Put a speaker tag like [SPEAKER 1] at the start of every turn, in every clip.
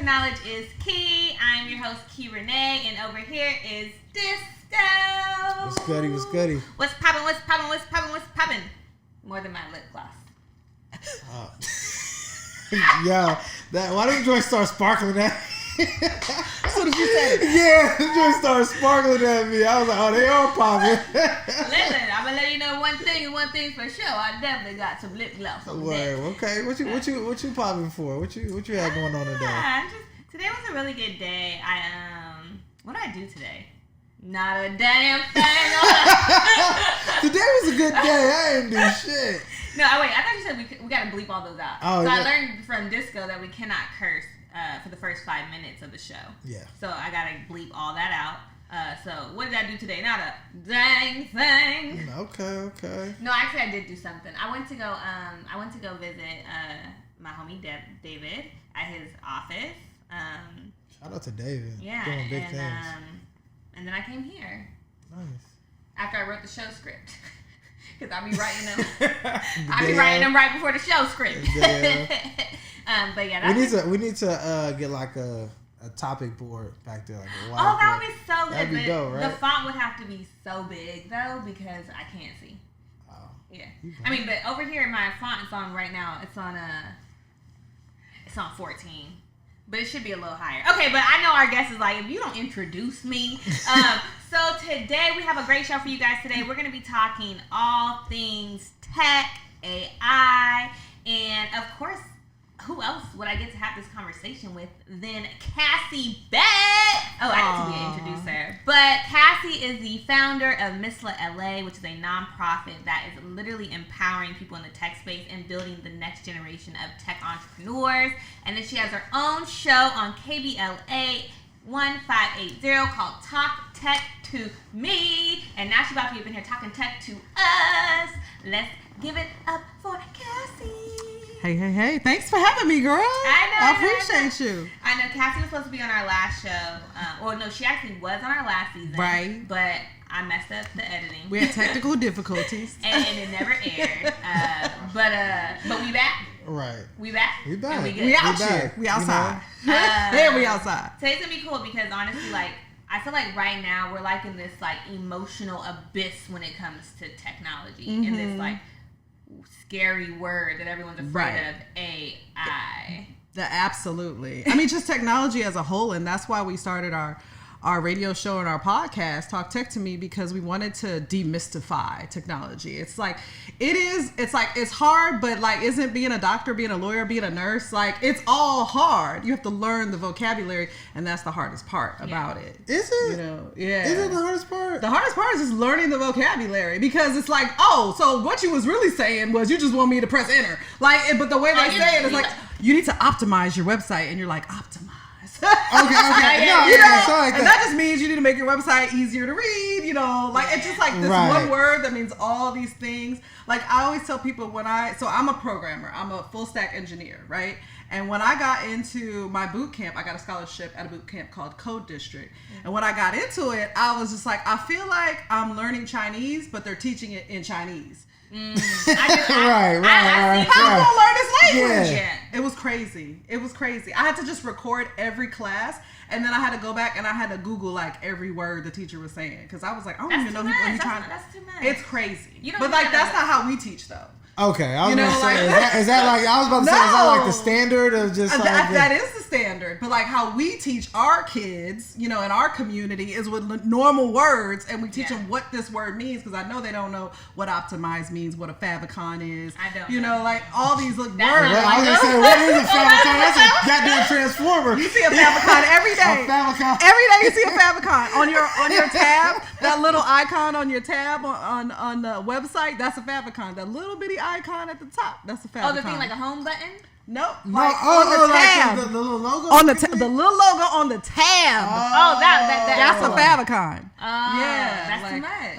[SPEAKER 1] Knowledge is Key. I'm your host, Kei Renee, and over here is Disko.
[SPEAKER 2] What's goody? What's goody?
[SPEAKER 1] What's poppin'? What's poppin'? What's poppin'? What's poppin'? More than my lip gloss.
[SPEAKER 2] Yo, why did the joint start sparkling at me?
[SPEAKER 1] That's what you said.
[SPEAKER 2] Yeah, the joint started sparkling at me. I was like, oh, they are popping.
[SPEAKER 1] Listen, I'm gonna let you know one thing for sure. I definitely got some lip gloss on
[SPEAKER 2] Word, okay. What you popping for? What you had going on today?
[SPEAKER 1] Today was a really good day. What did I do today? Not a damn thing.
[SPEAKER 2] Today was a good day. I didn't do shit.
[SPEAKER 1] No, wait. I thought you said we got to bleep all those out.
[SPEAKER 2] Oh,
[SPEAKER 1] so
[SPEAKER 2] yeah.
[SPEAKER 1] I learned from Disko that we cannot curse for the first 5 minutes of the show.
[SPEAKER 2] Yeah.
[SPEAKER 1] So I got to bleep all that out. So what did I do today? Not a dang thing.
[SPEAKER 2] Okay.
[SPEAKER 1] No, actually I did do something. I went to go visit my homie David at his office.
[SPEAKER 2] Shout out to David.
[SPEAKER 1] Yeah.
[SPEAKER 2] Doing big things.
[SPEAKER 1] And then I came here.
[SPEAKER 2] Nice.
[SPEAKER 1] After I wrote the show script. Because I'll be writing them. Writing them right before the show script. But yeah,
[SPEAKER 2] we need to get like a topic board back there. Like
[SPEAKER 1] that would be so good.
[SPEAKER 2] That'd be dope, right?
[SPEAKER 1] The font would have to be so big though because I can't see.
[SPEAKER 2] Oh.
[SPEAKER 1] Yeah. I mean, but over here my font is on right now. It's on 14. But it should be a little higher. Okay, but I know our guest is like, if you don't introduce me. So today we have a great show for you guys today. We're going to be talking all things tech, AI, and of course, who else would I get to have this conversation with than Cassie Betts? Oh, I need to introduce her. But Cassie is the founder of Misla LA, which is a nonprofit that is literally empowering people in the tech space and building the next generation of tech entrepreneurs. And then she has her own show on KBLA 1580 called Talk Tech to Me. And now she's about to be up in here talking tech to us. Let's give it up for Cassie.
[SPEAKER 3] Hey. Thanks for having me, girl. I appreciate you.
[SPEAKER 1] I know Cassie was supposed to be on our last show. She actually was on our last season.
[SPEAKER 3] Right.
[SPEAKER 1] But I messed up the editing.
[SPEAKER 3] We had technical difficulties.
[SPEAKER 1] and it never aired. But we back.
[SPEAKER 2] Right.
[SPEAKER 1] We back.
[SPEAKER 2] We back.
[SPEAKER 1] And
[SPEAKER 3] We out here. We outside. There we outside.
[SPEAKER 1] Today's gonna be cool because honestly, like, I feel like right now we're like in this like emotional abyss when it comes to technology and this like scary word that everyone's afraid of, AI.
[SPEAKER 3] Absolutely. I mean, just technology as a whole, and that's why we started our radio show and our podcast, Talk Tech to Me, because we wanted to demystify technology. It's hard, but like, isn't being a doctor, being a lawyer, being a nurse, like, it's all hard. You have to learn the vocabulary, and that's the hardest part about it.
[SPEAKER 2] Is it?
[SPEAKER 3] You know, yeah.
[SPEAKER 2] Is it the hardest part?
[SPEAKER 3] The hardest part is just learning the vocabulary, because it's like, oh, so what you was really saying was you just want me to press enter. Like, but the way they say it is like, you need to optimize your website, and you're like, optimize.
[SPEAKER 2] Okay.
[SPEAKER 3] And that just means you need to make your website easier to read, it's just like this one word that means all these things. Like, I always tell people so I'm a programmer, I'm a full stack engineer, right? And when I got into my boot camp, I got a scholarship at a boot camp called Code District. And when I got into it, I was just like, I feel like I'm learning Chinese, but they're teaching it in Chinese.
[SPEAKER 2] Right.
[SPEAKER 3] How am I gonna learn this language?
[SPEAKER 1] Yeah.
[SPEAKER 3] It was crazy. I had to just record every class, and then I had to go back and I had to Google like every word the teacher was saying, because I was like, I don't even know he's trying to. That's too much. It's crazy. But like, that's not how we teach though.
[SPEAKER 2] Okay, I was gonna say, is that like, I was about to say, is that like the standard of just like
[SPEAKER 3] that is the standard, but like how we teach our kids, in our community is with normal words, and we teach them what this word means, because I know they don't know what optimize means, what a favicon is.
[SPEAKER 1] I don't.
[SPEAKER 3] Like all these words.
[SPEAKER 2] I was gonna say, what is a favicon? That's a goddamn transformer.
[SPEAKER 3] You see a favicon every day.
[SPEAKER 2] A favicon.
[SPEAKER 3] Every day you see a favicon on your tab. That little icon on your tab on the website, that's a favicon. That little bitty icon at the top, that's a favicon.
[SPEAKER 1] Oh, the thing like a home button?
[SPEAKER 3] Nope.
[SPEAKER 2] No,
[SPEAKER 3] on the tab.
[SPEAKER 2] Like the little logo?
[SPEAKER 3] The little logo on the tab. That's a favicon.
[SPEAKER 1] That's too much.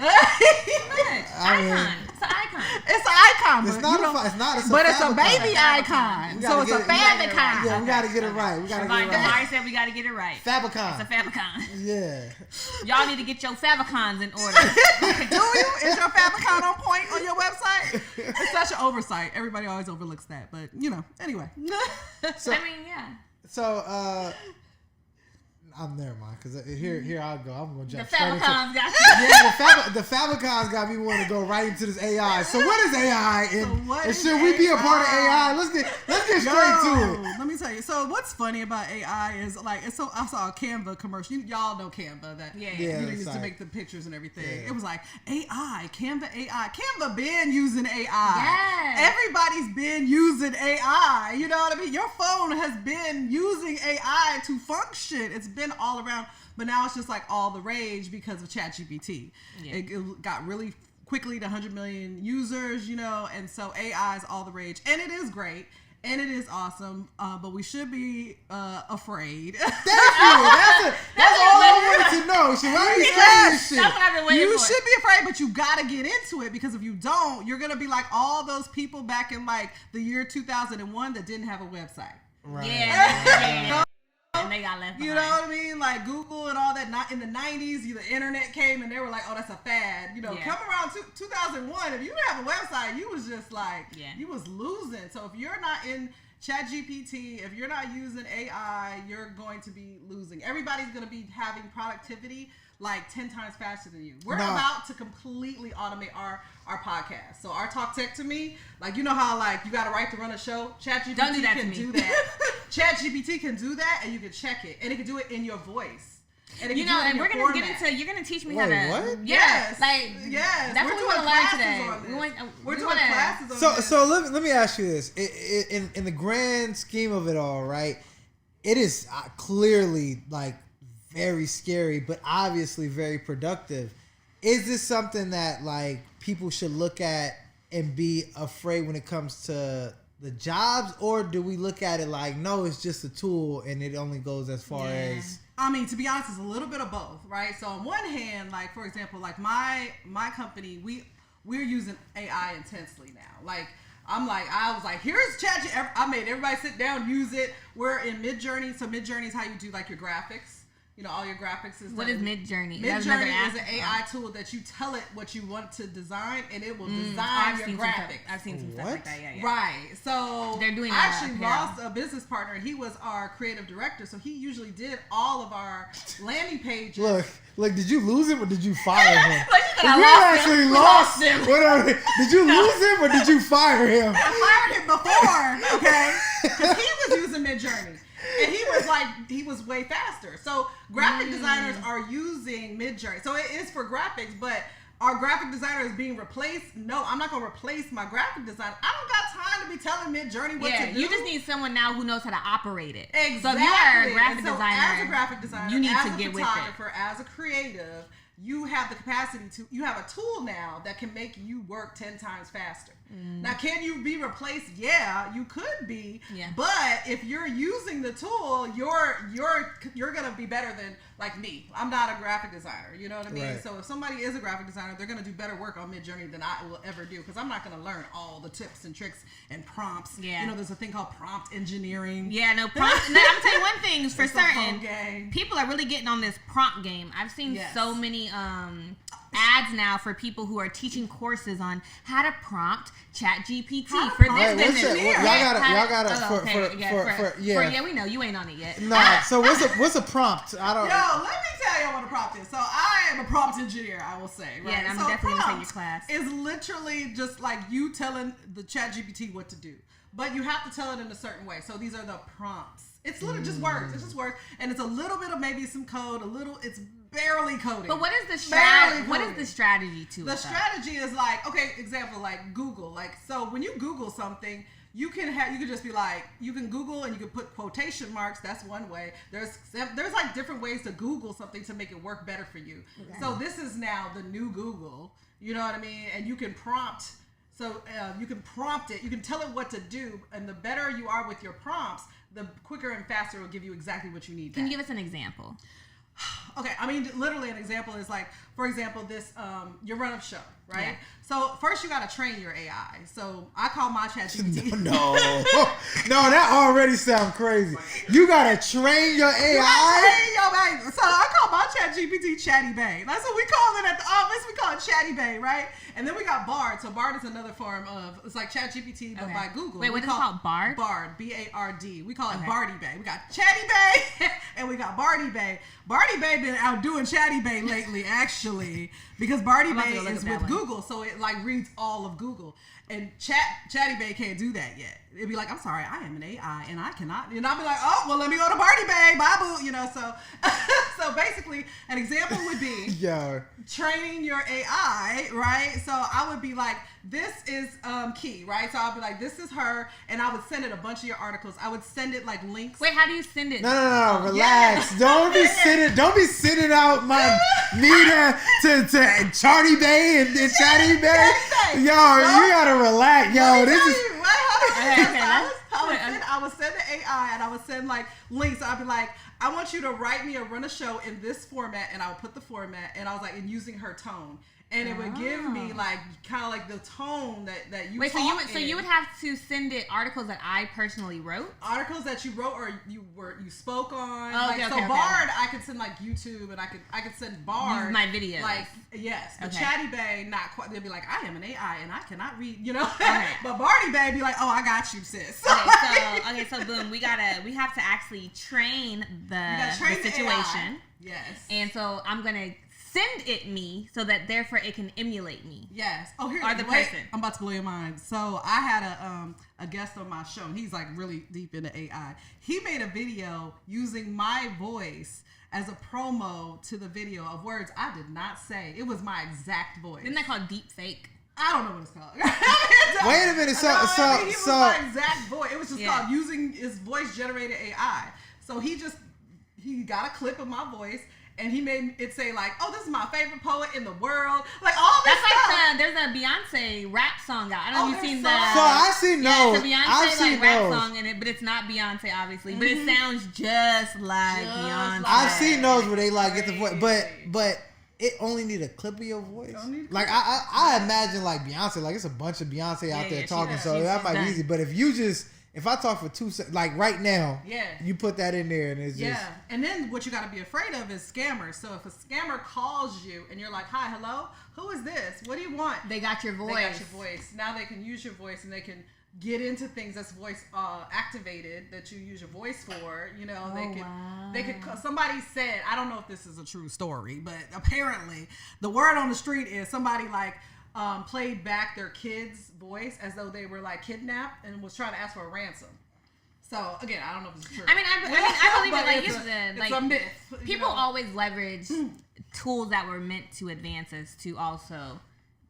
[SPEAKER 1] Icon. It's an icon.
[SPEAKER 3] It's an icon.
[SPEAKER 2] It's not.
[SPEAKER 3] It's a baby icon. So it's a favicon.
[SPEAKER 2] Yeah, we gotta get it right.
[SPEAKER 1] Damari said we gotta get it right.
[SPEAKER 2] Favicon.
[SPEAKER 1] It's a favicon.
[SPEAKER 2] Yeah.
[SPEAKER 1] Y'all need to get your favicons in order.
[SPEAKER 3] Do you? Is your favicon on point on your website? It's such an oversight. Everybody always overlooks that, but anyway.
[SPEAKER 2] So,
[SPEAKER 1] I mean, yeah.
[SPEAKER 2] So, I'm never mind, because here I'll go. I'm going to jump
[SPEAKER 1] The
[SPEAKER 2] straight into
[SPEAKER 1] Famicons got
[SPEAKER 2] Yeah, the Famicons got me wanting to go right into this AI. So what is AI? And should we be a part of AI? Let's get straight to it.
[SPEAKER 3] Let me tell you. So what's funny about AI is like I saw a Canva commercial. Y'all know Canva that you used to make the pictures and everything. Yeah. It was like AI, Canva AI. Canva been using AI.
[SPEAKER 1] Yes.
[SPEAKER 3] Everybody's been using AI. You know what I mean? Your phone has been using AI to function. It's been all around, but now it's just like all the rage because of ChatGPT. Yeah. It got really quickly to 100 million users, and so AI is all the rage, and it is great. And it is awesome, but we should be afraid.
[SPEAKER 2] Thank you. That's all I wanted to know. Should I be scared of this shit?
[SPEAKER 1] That's what I've been waiting
[SPEAKER 3] You
[SPEAKER 1] for.
[SPEAKER 3] should be afraid, but you got to get into it, because if you don't, you're going to be like all those people back in like the year 2001 that didn't have a website.
[SPEAKER 2] Right.
[SPEAKER 1] Yeah. And they got left behind.
[SPEAKER 3] You know what I mean? Like Google and all that. Not in the 90s, the internet came and they were like, "Oh, that's a fad." Come around 2001, if you didn't have a website, you was just like, you was losing. So if you're not in ChatGPT, if you're not using AI, you're going to be losing. Everybody's going to be having productivity like 10 times faster than you. We're about to completely automate our podcast. So our Talk Tech to Me, like, you know how like you got a right to run a show? ChatGPT can do that. ChatGPT can do that, and you can check it, and it can do it in your voice. And it
[SPEAKER 1] and we're gonna get into. You're gonna teach me how to.
[SPEAKER 2] What?
[SPEAKER 3] Yes.
[SPEAKER 1] Yes. That's what we want to learn today.
[SPEAKER 3] We're doing classes on this.
[SPEAKER 2] So let me ask you this: in the grand scheme of it all, right? It is clearly like very scary, but obviously very productive. Is this something that like people should look at and be afraid when it comes to the jobs, or do we look at it like, no, it's just a tool and it only goes as far as?
[SPEAKER 3] I mean, to be honest, it's a little bit of both, right? So on one hand, like for example, like my company, we're using AI intensely now. Like I was like, here's ChatGPT. I made everybody sit down, use it. We're in Midjourney. So Midjourney is how you do like your graphics. All your graphics is
[SPEAKER 1] What is Midjourney?
[SPEAKER 3] Midjourney is an AI tool that you tell it what you want to design, and it will design your graphics.
[SPEAKER 1] I've seen some stuff like that. Yeah.
[SPEAKER 3] Right. So
[SPEAKER 1] they're doing.
[SPEAKER 3] I actually lost a business partner. He was our creative director, so he usually did all of our landing pages.
[SPEAKER 2] Look, did you lose him or did you fire him?
[SPEAKER 1] We lost him.
[SPEAKER 2] Whatever. Did you lose him or did you fire him?
[SPEAKER 3] I fired him before, okay? Because he was using Midjourney. And he was way faster. So graphic designers are using Midjourney. So it is for graphics, but our graphic designer is being replaced. No, I'm not going to replace my graphic designer. I don't got time to be telling Midjourney what to do.
[SPEAKER 1] You just need someone now who knows how to operate it.
[SPEAKER 3] Exactly.
[SPEAKER 1] So if you are a graphic designer,
[SPEAKER 3] as a graphic designer,
[SPEAKER 1] you need
[SPEAKER 3] as
[SPEAKER 1] to get with it.
[SPEAKER 3] As a creative, you have the capacity to, you have a tool now that can make you work 10 times faster. Now, can you be replaced? Yeah, you could be. Yeah. But if you're using the tool, you're gonna be better than like me. I'm not a graphic designer. You know what I mean? Right. So if somebody is a graphic designer, they're gonna do better work on Midjourney than I will ever do, because I'm not gonna learn all the tips and tricks and prompts. Yeah. There's a thing called prompt engineering.
[SPEAKER 1] Yeah, no prompt. Now, I'm gonna tell you one thing for certain. People are really getting on this prompt game. I've seen so many ads now for people who are teaching courses on how to prompt ChatGPT for this.
[SPEAKER 2] Y'all gotta
[SPEAKER 1] we know you ain't on it yet.
[SPEAKER 2] Nah. So what's a prompt? I don't.
[SPEAKER 3] Yo, let me tell you what a prompt is. So I am a prompt engineer, I will say. Right?
[SPEAKER 1] Yeah, and I'm definitely gonna take your class.
[SPEAKER 3] It's literally just like you telling the ChatGPT what to do, but you have to tell it in a certain way. So these are the prompts. It's literally just words. It's just words, and it's a little bit of maybe some code. It's barely coding.
[SPEAKER 1] But what is the strategy? What is the strategy to it?
[SPEAKER 3] The strategy is like, okay, example, like Google. Like, so when you Google something, you can just be like, you can Google and you can put quotation marks. That's one way. There's like different ways to Google something to make it work better for you. Okay. So this is now the new Google. You know what I mean? And you can prompt. So you can prompt it. You can tell it what to do. And the better you are with your prompts, the quicker and faster it will give you exactly what you need.
[SPEAKER 1] Can you give us an example?
[SPEAKER 3] Okay, I mean, literally an example is like, for example, this, your run-up show, right?
[SPEAKER 1] Yeah.
[SPEAKER 3] So first you got to train your AI. So I call my ChatGPT.
[SPEAKER 2] No, that already sounds crazy. You gotta train your AI.
[SPEAKER 3] You gotta train your baby. So I call my ChatGPT Chatty Bae. That's what we call it at the office. We call it Chatty Bae, right? And then we got Bard. So Bard is another form of, it's like ChatGPT, but by Google.
[SPEAKER 1] Wait, what is it called? Bard?
[SPEAKER 3] Bard, B-A-R-D. We call it Bardy Bae. We got Chatty Bae and we got Bardy Bae. Bardy Bae been outdoing Chatty Bae lately, actually, because Bardy Bae is with Google, so it like reads all of Google. And Chatty Bae can't do that yet. It'd be like, I'm sorry, I am an AI and I cannot. And I'll be like, oh, well, let me go to Bardy Bae, bye boo. You know, so basically, an example would be training your AI, right? So I would be like, this is Kei, right? So I'll be like, this is her, and I would send it a bunch of your articles. I would send it like links.
[SPEAKER 1] Wait, how do you send it?
[SPEAKER 2] No, relax. Yeah. Don't be sending out my meter to Charty Bay and Chatty Bay. Yo, you gotta relax. Yo, this is.
[SPEAKER 3] I would send the AI and I would send like links. I'd be like, I want you to write me a run a show in this format, and I would put the format, and I was like, and using her tone. And it would give me like kind of like the tone that you.
[SPEAKER 1] Wait, so you would have to send it articles that I personally wrote,
[SPEAKER 3] articles that you wrote or you spoke on.
[SPEAKER 1] Oh,
[SPEAKER 3] like,
[SPEAKER 1] okay,
[SPEAKER 3] Bard, I could send like YouTube, and I could send Bard
[SPEAKER 1] my videos.
[SPEAKER 3] Like yes, but Chatty Bae not quite. They'd be like, I am an AI and I cannot read, you know.
[SPEAKER 1] Okay.
[SPEAKER 3] But Bardy Bae be like, oh, I got you, sis.
[SPEAKER 1] So boom, we have to actually train the situation.
[SPEAKER 3] Yes.
[SPEAKER 1] And so I'm gonna send it me so that therefore it can emulate me.
[SPEAKER 3] Yes. Oh, here.
[SPEAKER 1] Or the person.
[SPEAKER 3] I'm about to blow your mind. So I had a guest on my show. He's like really deep into AI. He made a video using my voice as a promo to the video of words I did not say. It was my exact voice.
[SPEAKER 1] Isn't that called deep fake?
[SPEAKER 3] I don't know what it's called.
[SPEAKER 2] Wait a minute. So
[SPEAKER 3] he was my exact voice. It was just called using his voice generated AI. So he got a clip of my voice. And he made it say like, "Oh, this is my favorite poet in the world." Like all this stuff.
[SPEAKER 1] Like there's a Beyonce rap song out. I don't know if you've seen that.
[SPEAKER 2] So I seen those.
[SPEAKER 1] Yeah, it's a Beyonce rap song in it, but it's not Beyonce obviously. Mm-hmm. But it sounds just like Beyonce.
[SPEAKER 2] I've seen those where they like get the voice, but it only need a clip of your voice. Like I imagine like Beyonce, like it's a bunch of Beyonce out there talking, so that might be easy. But if I talk for 2 seconds, like right now, you put that in there and it's just...
[SPEAKER 3] Yeah, and then what you got to be afraid of is scammers. So if a scammer calls you and you're like, hi, hello, who is this? What do you want?
[SPEAKER 1] They got your voice.
[SPEAKER 3] Now they can use your voice and they can get into things that's voice activated that you use your voice for. You know, they could. Somebody said, I don't know if this is a true story, but apparently the word on the street is somebody like... played back their kid's voice as though they were like kidnapped and was trying to ask for a ransom. So again, I don't know if it's true.
[SPEAKER 1] I believe it.
[SPEAKER 3] It's a myth.
[SPEAKER 1] People always leverage tools that were meant to advance us to also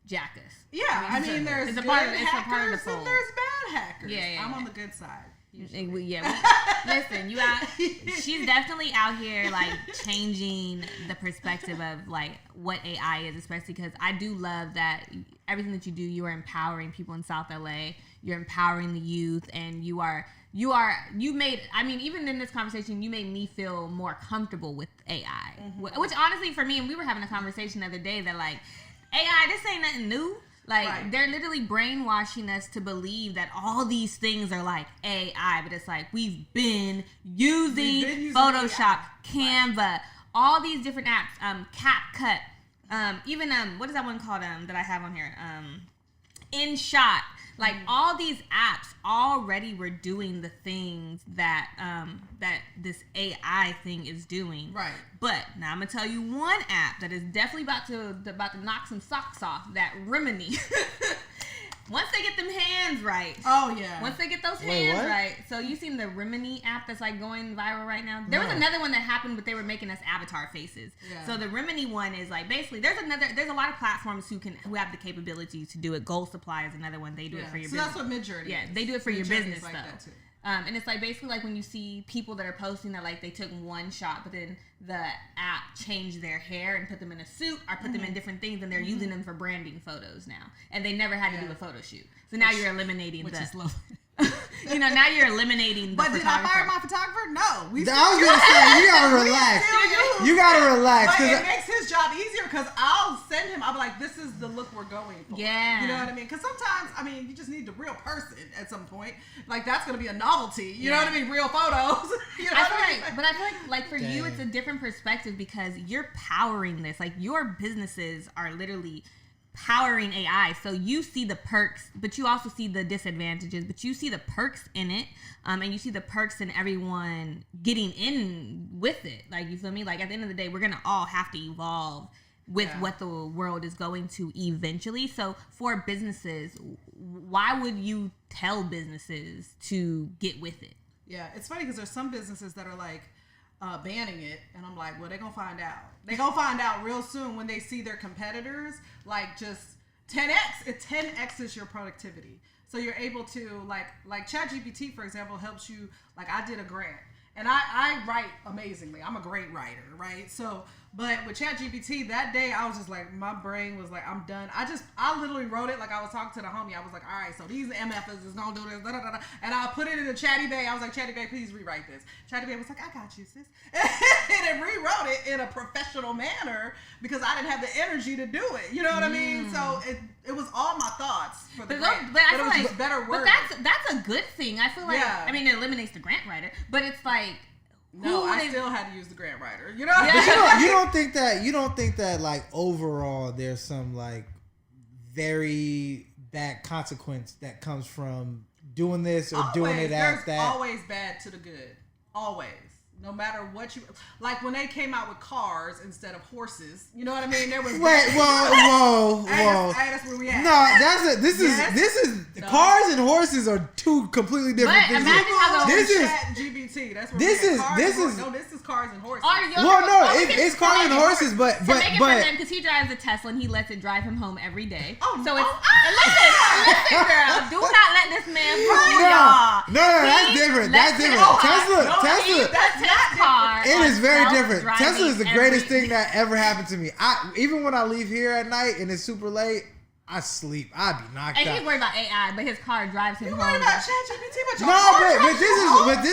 [SPEAKER 1] jack us.
[SPEAKER 3] Yeah, I mean there's good hackers and there's bad hackers. Yeah. I'm on the good side.
[SPEAKER 1] Listen, she's definitely out here like changing the perspective of like what AI is, especially because I do love that everything that you do, you are empowering people in South LA, you're empowering the youth, and even in this conversation, you made me feel more comfortable with AI, which honestly for me, and we were having a conversation the other day that like AI, this ain't nothing new. Like, they're literally brainwashing us to believe that all these things are like AI, but it's like we've been using Photoshop, Canva, all these different apps, CapCut, even what is that one called that I have on here? InShot. Like all these apps already were doing the things that that this AI thing is doing. Right. But now I'm gonna tell you one app that is definitely about to knock some socks off. That Rimini. Once they get them hands right. Oh yeah. Once they get those hands right. So you seen the Rimini app that's like going viral right now? There was another one that happened, but they were making us avatar faces. Yeah. So the Rimini one is like basically there's a lot of platforms who have the capability to do it. Gold Supply is another one. They do it for your business. So that's what Midjourney is. Yeah, they do it for your business like though. And it's like basically like when you see people that are posting that like they took one shot, but then the app changed their hair and put them in a suit or put them in different things, and they're using them for branding photos now. And they never had to do a photo shoot. So now you're eliminating is lovely. Now you're eliminating the photographer.
[SPEAKER 3] Did I fire my photographer? No.
[SPEAKER 2] I was going to say, you got to relax. You gotta relax.
[SPEAKER 3] But it makes his job easier because I'll send him. I'll be like, this is the look we're going for.
[SPEAKER 1] Yeah.
[SPEAKER 3] You know what I mean? Because sometimes, I mean, you just need the real person at some point. Like, that's going to be a novelty. You know what I mean? Real photos. You know what I mean?
[SPEAKER 1] But I feel like for you, it's a different perspective because you're powering this. Like, your businesses are literally powering AI. So you see the perks, but you also see the disadvantages, but you see the perks in it. And you see the perks in everyone getting in with it. Like, you feel me? Like, at the end of the day, we're going to all have to evolve with what the world is going to eventually. So for businesses, why would you tell businesses to get with it?
[SPEAKER 3] Yeah, it's funny because there's some businesses that are like banning it, and I'm like, well, they're gonna find out. They're gonna find out real soon when they see their competitors like just 10x. It 10x's your productivity. So you're able to like ChatGPT, for example, helps you. Like, I did a grant, and I write amazingly. I'm a great writer, right? So, but with ChatGPT that day, I was just like, my brain was like, I'm done. I literally wrote it like I was talking to the homie. I was like, all right, so these MFs is gonna do this, da, da, da, da. And I put it in the Chatty Bay. I was like, Chatty Bay, please rewrite this. Chatty Bay was like, I got you, sis. And it rewrote it in a professional manner because I didn't have the energy to do it. You know what I mean? So it was all my thoughts for the grant.
[SPEAKER 1] But I
[SPEAKER 3] it
[SPEAKER 1] feel
[SPEAKER 3] was
[SPEAKER 1] like,
[SPEAKER 3] just better words.
[SPEAKER 1] But that's a good thing. I feel like, I mean, it eliminates the grant writer, but it's like,
[SPEAKER 3] no, I still had to use the grant writer. You know,
[SPEAKER 2] you don't think that like overall there's some like very bad consequence that comes from doing this or doing it at that.
[SPEAKER 3] There's always bad to the good. Always. No matter what you like, when they came out with cars instead of horses, you know what I mean? There was
[SPEAKER 2] whoa.
[SPEAKER 3] That's where we at.
[SPEAKER 2] No, this is cars and horses are two completely different things.
[SPEAKER 1] Imagine how
[SPEAKER 3] this is ChatGPT. That's where this is cars and horses.
[SPEAKER 2] It's cars and horses, but
[SPEAKER 1] because he drives a Tesla and he lets it drive him home every day. Listen, girl, do not let this man fool y'all.
[SPEAKER 2] No, that's different. That's different. Tesla. It is very different. Tesla is the greatest thing that ever happened to me. Even when I leave here at night and it's super late, I sleep. I be knocked out.
[SPEAKER 1] And he's worried about AI, but his car drives him home.
[SPEAKER 3] You're worried about ChatGPT, but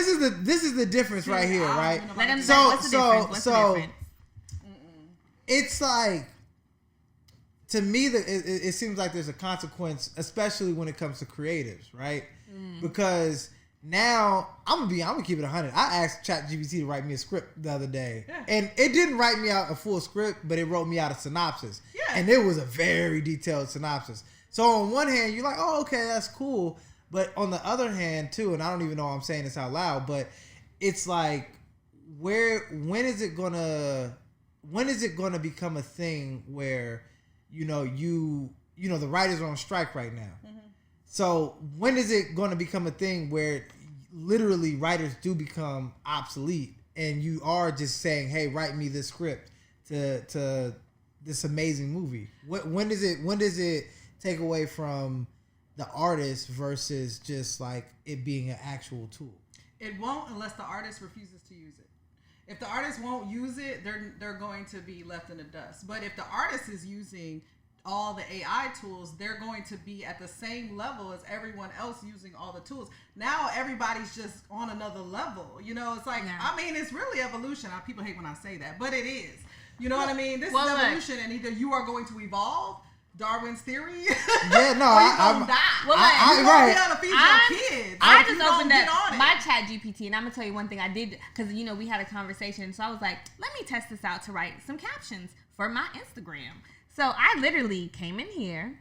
[SPEAKER 2] this is the difference right here, right?
[SPEAKER 1] What's the difference?
[SPEAKER 2] It's like, to me, it seems like there's a consequence, especially when it comes to creatives, right? Because now I'm gonna keep it 100. I asked ChatGPT to write me a script the other day, and it didn't write me out a full script, but it wrote me out a synopsis, and it was a very detailed synopsis. So on one hand, you're like, oh, okay, that's cool, but on the other hand, too, and I don't even know I'm saying this out loud, but it's like, when is it gonna become a thing where the writers are on strike right now? So when is it going to become a thing where literally writers do become obsolete and you are just saying, hey, write me this script to this amazing movie? When does it take away from the artist versus just like it being an actual tool?
[SPEAKER 3] It won't unless the artist refuses to use it. If the artist won't use it, they're going to be left in the dust. But if the artist is using all the AI tools, they're going to be at the same level as everyone else using all the tools. Now everybody's just on another level. You know, it's like, I mean, it's really evolution. People hate when I say that, but it is. You know what I mean? This is evolution, and either you are going to evolve, Darwin's theory,
[SPEAKER 2] yeah, no,
[SPEAKER 3] or you're going to die.
[SPEAKER 1] Well,
[SPEAKER 3] you won't be able to feed your kids.
[SPEAKER 1] I just opened up my ChatGPT, and I'm going to tell you one thing I did, because, we had a conversation, so I was like, let me test this out to write some captions for my Instagram. So I literally came in here,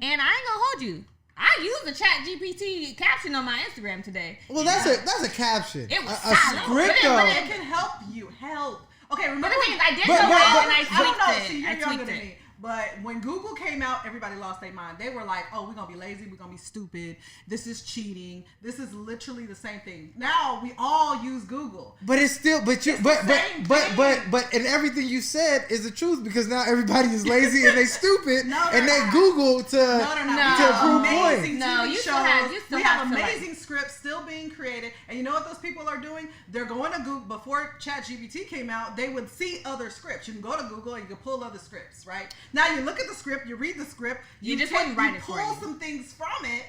[SPEAKER 1] and I ain't gonna hold you. I used a ChatGPT caption on my Instagram today.
[SPEAKER 2] Well, that's a caption.
[SPEAKER 1] It was
[SPEAKER 2] a script,
[SPEAKER 3] but it can help you. Okay, remember?
[SPEAKER 1] But the thing is, I did go out and I tweaked it.
[SPEAKER 3] See, you're younger than me. But when Google came out, everybody lost their mind. They were like, oh, we're going to be lazy. We're going to be stupid. This is cheating. This is literally the same thing. Now we all use Google.
[SPEAKER 2] But it's still, and everything you said is the truth because now everybody is lazy and they stupid and they Google to prove points.
[SPEAKER 3] No, you still have we have amazing scripts still being created. And you know what those people are doing? They're going to Google. Before ChatGPT came out, they would see other scripts. You can go to Google and you can pull other scripts, right? Now you look at the script, you read the script,
[SPEAKER 1] you just wouldn't write it
[SPEAKER 3] for
[SPEAKER 1] you.
[SPEAKER 3] Pull some things from it,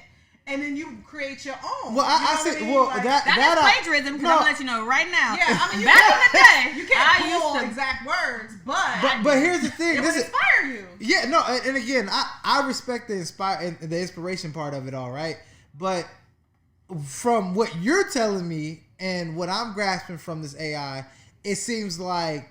[SPEAKER 3] and then you create your own.
[SPEAKER 2] Well, I said, well,
[SPEAKER 3] like,
[SPEAKER 2] that
[SPEAKER 1] is plagiarism, because I'm gonna let you know right now.
[SPEAKER 3] Yeah, I mean,
[SPEAKER 1] back in the day,
[SPEAKER 3] you can't pull exact words, but
[SPEAKER 2] here's the thing,
[SPEAKER 3] it would inspire you.
[SPEAKER 2] Yeah, no, and again, I respect the inspiration part of it all, right? But from what you're telling me and what I'm grasping from this AI, it seems like,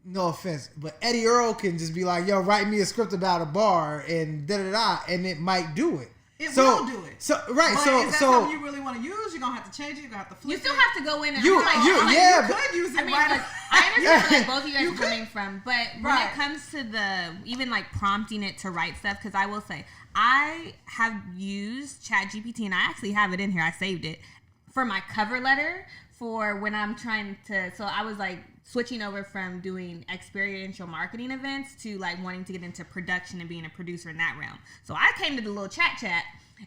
[SPEAKER 2] no offense, but Eddie Earl can just be like, yo, write me a script about a bar and da-da-da, and it might do it.
[SPEAKER 3] It will do it.
[SPEAKER 2] So right,
[SPEAKER 3] but is that something you really want to use? You're gonna have to change it. You're gonna have to flip it.
[SPEAKER 1] You still have to go in and
[SPEAKER 2] you
[SPEAKER 1] could
[SPEAKER 3] use it.
[SPEAKER 1] I mean, like, I understand where like both of you guys are coming from, but when it comes to the even like prompting it to write stuff, because I will say I have used ChatGPT and I actually have it in here. I saved it for my cover letter for when I'm trying to. So I was like switching over from doing experiential marketing events to like wanting to get into production and being a producer in that realm. So I came to the little chat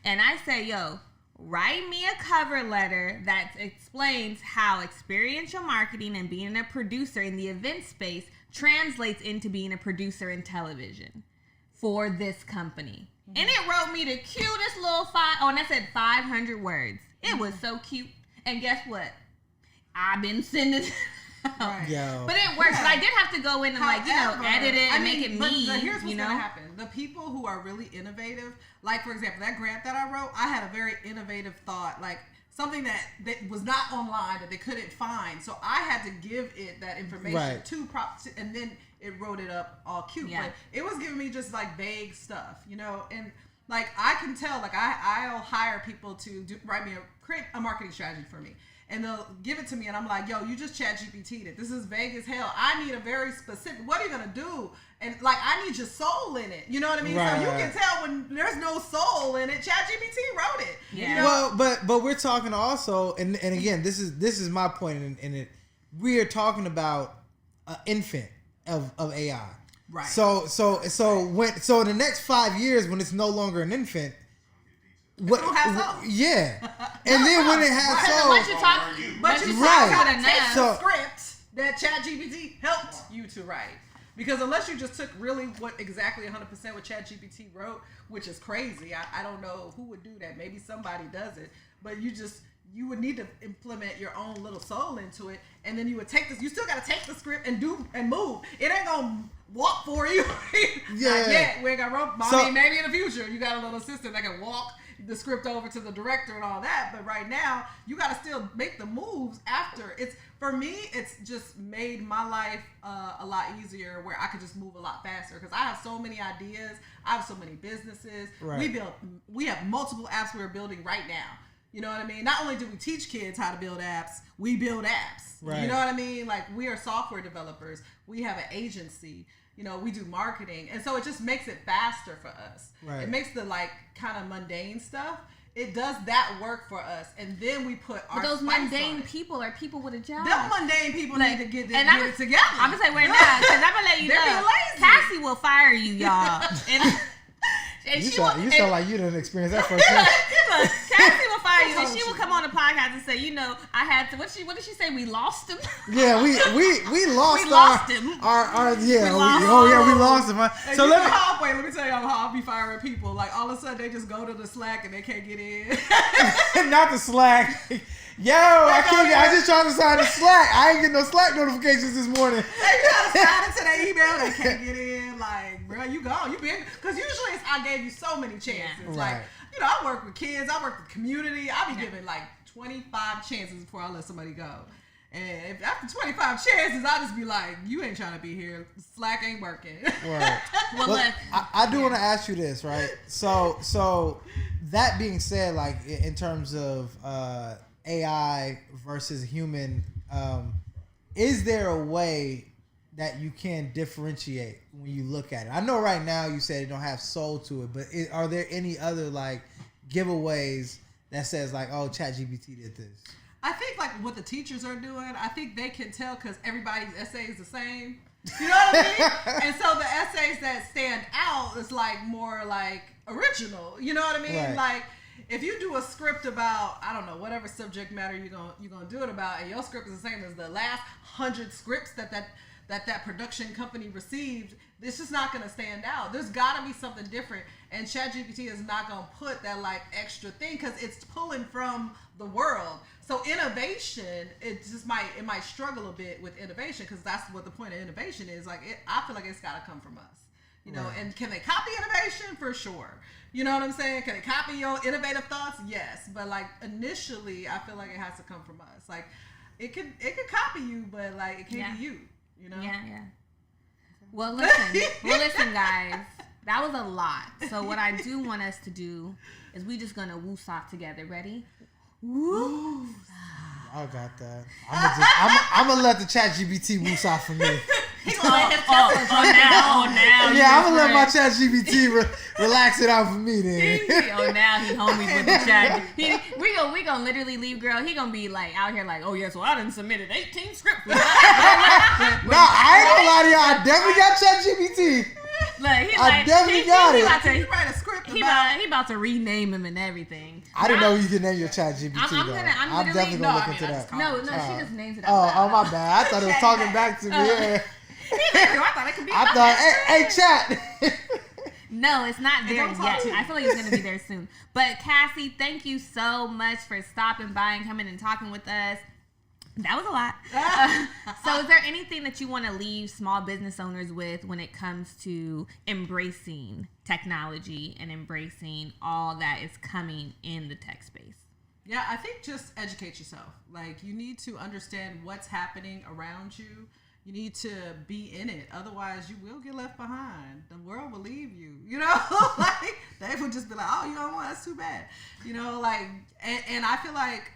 [SPEAKER 1] and I say, yo, write me a cover letter that explains how experiential marketing and being a producer in the event space translates into being a producer in television for this company. Mm-hmm. And it wrote me the cutest little and that said 500 words. It was so cute. And guess what? I've been sending
[SPEAKER 3] right.
[SPEAKER 2] Yo.
[SPEAKER 1] But it works. Yeah. But I did have to go in and edit it and make it me.
[SPEAKER 3] But here's what's gonna happen. The people who are really innovative, like for example, that grant that I wrote, I had a very innovative thought, like something that was not online that they couldn't find. So I had to give it that information and then it wrote it up all cute. Yeah. But it was giving me just like vague stuff, and like I can tell, like I'll hire people to create a marketing strategy for me. And they'll give it to me, and I'm like, yo, you just ChatGPT'd it. This is vague as hell. I need a very specific, what are you going to do? And, like, I need your soul in it. You know what I mean? Right. So you can tell when there's no soul in it, ChatGPT wrote it.
[SPEAKER 1] Yeah.
[SPEAKER 2] Well, but we're talking also, and again, this is my point in it. We are talking about an infant of AI.
[SPEAKER 3] Right.
[SPEAKER 2] So in the next 5 years, when it's no longer an infant,
[SPEAKER 3] what have soul.
[SPEAKER 2] Yeah, and then when it has soul,
[SPEAKER 1] once you talk
[SPEAKER 3] about enough script that ChatGPT helped you to write, because unless you just took really what exactly 100% what ChatGPT wrote, which is crazy. I don't know who would do that. Maybe somebody does it, but you would need to implement your own little soul into it, and then you would take this. You still got to take the script and move. It ain't gonna walk for you. Not yet. We ain't got rope. Maybe in the future you got a little assistant that can walk the script over to the director and all that, but right now you got to still make the moves after. For me, it's just made my life a lot easier, where I could just move a lot faster, because I have so many ideas. I have so many businesses. Right. We have multiple apps we're building right now. You know what I mean? Not only do we teach kids how to build apps, we build apps. Right. You know what I mean? Like, we are software developers. We have an agency. We do marketing. And so it just makes it faster for us. Right. It makes the kind of mundane stuff. It does that work for us. And then we put our
[SPEAKER 1] those mundane people are people with a job.
[SPEAKER 3] Them mundane people need to get it together.
[SPEAKER 1] I'm going to say right now, because I'm going to let you know. Cassie will fire you, y'all. And
[SPEAKER 2] you sound like you didn't experience that firsthand.
[SPEAKER 1] Look, Cassie will fire you, and she will come on the podcast and say, I had to. What did she say? We lost him.
[SPEAKER 2] Yeah, we lost.
[SPEAKER 1] We lost him.
[SPEAKER 2] We lost him.
[SPEAKER 3] So let me tell y'all how I'll be firing people. Like, all of a sudden they just go to the Slack and they can't get in.
[SPEAKER 2] Not the Slack. Yo, I just tried to sign the Slack. I ain't getting no Slack notifications this morning.
[SPEAKER 3] They try to sign into their email. They can't get in. Like, bro, you gone. You been, because usually I gave you so many chances.
[SPEAKER 2] Right.
[SPEAKER 3] Like, I work with kids. I work with community. I be giving like 25 chances before I let somebody go. And after 25 chances, I just be like, you ain't trying to be here. Slack ain't working.
[SPEAKER 2] Right. Well, I do want to ask you this, right? So that being said, like in terms of AI versus human, is there a way that you can differentiate when you look at it? I know right now you said it don't have soul to it, but are there any other like giveaways that says like, oh, ChatGPT did this?
[SPEAKER 3] I think like what the teachers are doing, I think they can tell because everybody's essay is the same. You know what I mean? And so the essays that stand out is like more like original. You know what I mean?
[SPEAKER 2] Right.
[SPEAKER 3] Like, if you do a script about, I don't know, whatever subject matter you're gonna do it about, and your script is the same as the last 100 scripts that that production company received, it's just not going to stand out. There's got to be something different. And ChatGPT is not going to put that like extra thing because it's pulling from the world. So innovation, it might struggle a bit with innovation because that's what the point of innovation is. Like I feel like it's got to come from us. You know, and can they copy innovation? For sure. You know what I'm saying? Can they copy your innovative thoughts? Yes. But like initially, I feel like it has to come from us. Like it could copy you, but like it can't be you. You know?
[SPEAKER 1] Yeah. Well, listen, guys. That was a lot. So what I do want us to do is we just gonna woosah together. Ready? Woo!
[SPEAKER 2] I got that. I'm gonna let the ChatGPT woosah for me.
[SPEAKER 1] He's gonna let him now.
[SPEAKER 2] Yeah, I'm gonna let my ChatGPT relax it out for me then.
[SPEAKER 1] Now he homie with the chat. We gonna literally leave, girl. He gonna be like out here like, oh yeah, so I done submitted 18 scripts.
[SPEAKER 2] No, I ain't gonna lie to y'all. I definitely got ChatGPT. I definitely got it.
[SPEAKER 3] He write a script.
[SPEAKER 1] He about to rename him and everything.
[SPEAKER 2] I didn't know you could name your ChatGPT.
[SPEAKER 1] I'm
[SPEAKER 2] definitely gonna look into that.
[SPEAKER 1] No, she just names it out loud.
[SPEAKER 2] Oh my bad. I thought it was talking back to me. Yeah.
[SPEAKER 1] I thought it could be.
[SPEAKER 2] Hey, chat.
[SPEAKER 1] No, it's not there yet. I feel like it's going to be there soon. But Cassie, thank you so much for stopping by and coming and talking with us. That was a lot. So is there anything that you want to leave small business owners with when it comes to embracing technology and embracing all that is coming in the tech space?
[SPEAKER 3] Yeah, I think just educate yourself. Like you need to understand what's happening around you. You need to be in it. Otherwise, you will get left behind. The world will leave you. You know, like they would just be like, "Oh, you don't want? That's too bad." You know, like, and I feel like,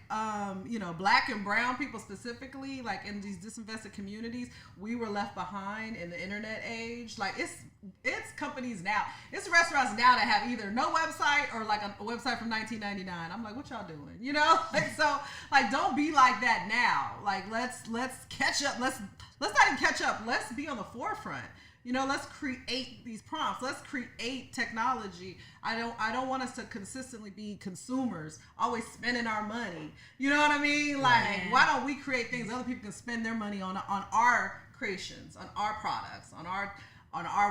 [SPEAKER 3] you know, Black and brown people specifically, like in these disinvested communities, we were left behind in the internet age. Like it's companies now, it's restaurants now that have either no website or like a website from 1999. I'm like, what y'all doing? You know, like so, like don't be like that now. Like let's catch up. Let's not even catch up. Let's be on the forefront. You know, let's create these prompts. Let's create technology. I don't want us to consistently be consumers, always spending our money. You know what I mean? Like, why don't we create things other people can spend their money on our creations, on our products, on our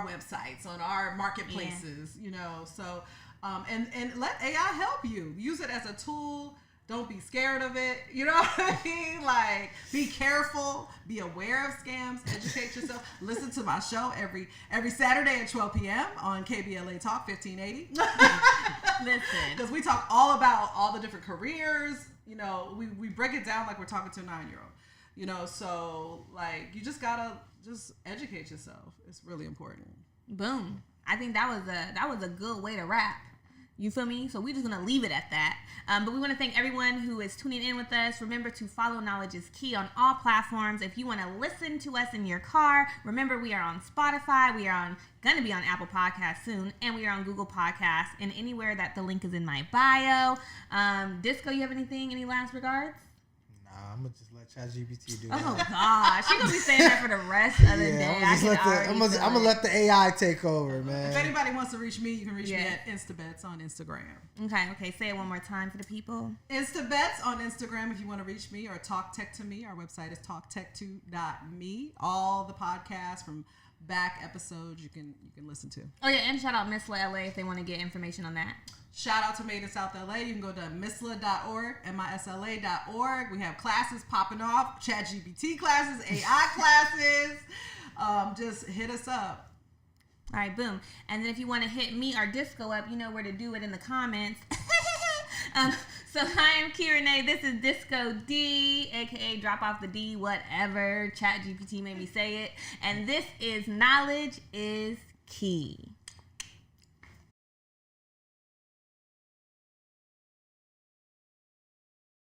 [SPEAKER 3] websites, on our marketplaces. You know, so and let AI help you. Use it as a tool. Don't be scared of it. You know what I mean? Like, be careful. Be aware of scams. Educate yourself. Listen to my show every Saturday at 12 p.m. on KBLA Talk 1580.
[SPEAKER 1] Listen.
[SPEAKER 3] Because we talk all about all the different careers. You know, we break it down like we're talking to a 9-year-old. You know, so, like, you just gotta just educate yourself. It's really important.
[SPEAKER 1] Boom. I think that was a good way to wrap. You feel me? So we're just going to leave it at that. But we want to thank everyone who is tuning in with us. Remember to follow Knowledge is Key on all platforms. If you want to listen to us in your car, remember we are on Spotify. We are going to be on Apple Podcasts soon. And we are on Google Podcasts and anywhere that the link is in my bio. Disco, you have anything? Any last regards?
[SPEAKER 2] Nah, I'm going to just let ChatGPT do
[SPEAKER 1] that. Oh,
[SPEAKER 2] that.
[SPEAKER 1] gosh. She's going to be saying that for the rest of the day.
[SPEAKER 2] I'm going to let the AI take over, man.
[SPEAKER 3] If anybody wants to reach me, you can reach me at InstaBets on Instagram.
[SPEAKER 1] Okay. Say it one more time for the people.
[SPEAKER 3] InstaBets on Instagram if you want to reach me, or Talk Tech to Me. Our website is talktech2.me. All the podcasts from back episodes you can listen to.
[SPEAKER 1] Oh, yeah, and shout out Misla LA if they want to get information on that.
[SPEAKER 3] Shout out to Made in South LA. You can go to misla.org, misla.org. We have classes popping off, ChatGPT classes, AI classes. Just hit us up.
[SPEAKER 1] All right, boom. And then if you want to hit me or Disco up, you know where to do it in the comments. So I am Kei Renee. This is Disco D, aka drop off the D, whatever. ChatGPT made me say it. And this is Knowledge is Key.